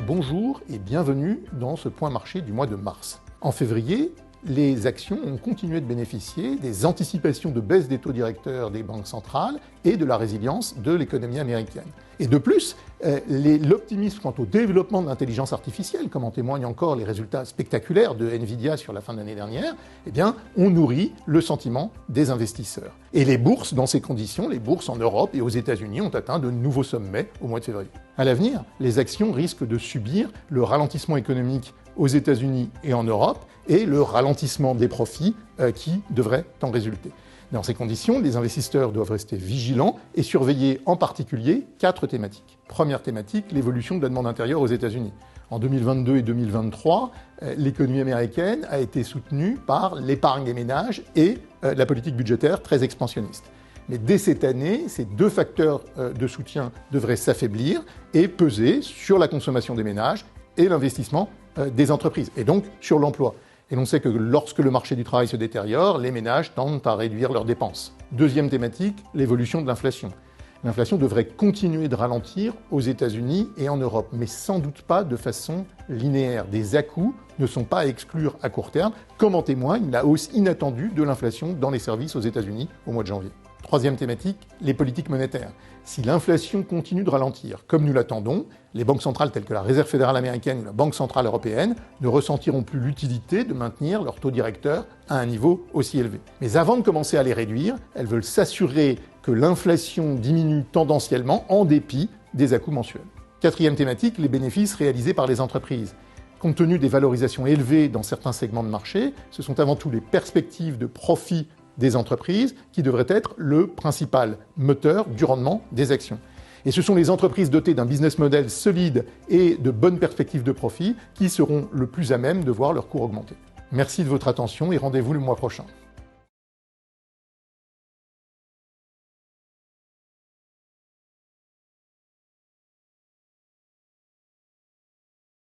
Bonjour et bienvenue dans ce point marché du mois de mars. En février, les actions ont continué de bénéficier des anticipations de baisse des taux directeurs des banques centrales et de la résilience de l'économie américaine. Et de plus, l'optimisme quant au développement de l'intelligence artificielle, comme en témoignent encore les résultats spectaculaires de Nvidia sur la fin de l'année dernière, ont nourri le sentiment des investisseurs. Et les bourses, dans ces conditions, les bourses en Europe et aux États-Unis ont atteint de nouveaux sommets au mois de février. À l'avenir, les actions risquent de subir le ralentissement économique aux États-Unis et en Europe et le ralentissement des profits qui devrait en résulter. Dans ces conditions, les investisseurs doivent rester vigilants et surveiller en particulier 4 thématiques. Première thématique, l'évolution de la demande intérieure aux États-Unis. En 2022 et 2023, l'économie américaine a été soutenue par l'épargne des ménages et la politique budgétaire très expansionniste. Mais dès cette année, ces 2 facteurs de soutien devraient s'affaiblir et peser sur la consommation des ménages et l'investissement des entreprises, et donc sur l'emploi. Et l'on sait que lorsque le marché du travail se détériore, les ménages tendent à réduire leurs dépenses. Deuxième thématique, l'évolution de l'inflation. L'inflation devrait continuer de ralentir aux États-Unis et en Europe, mais sans doute pas de façon linéaire. Des à-coups ne sont pas à exclure à court terme, comme en témoigne la hausse inattendue de l'inflation dans les services aux États-Unis au mois de janvier. Troisième thématique, les politiques monétaires. Si l'inflation continue de ralentir, comme nous l'attendons, les banques centrales telles que la Réserve fédérale américaine ou la Banque centrale européenne ne ressentiront plus l'utilité de maintenir leur taux directeur à un niveau aussi élevé. Mais avant de commencer à les réduire, elles veulent s'assurer que l'inflation diminue tendanciellement en dépit des à-coups mensuels. Quatrième thématique, les bénéfices réalisés par les entreprises. Compte tenu des valorisations élevées dans certains segments de marché, ce sont avant tout les perspectives de profit des entreprises qui devraient être le principal moteur du rendement des actions. Et ce sont les entreprises dotées d'un business model solide et de bonnes perspectives de profit qui seront le plus à même de voir leur cours augmenter. Merci de votre attention et rendez-vous le mois prochain.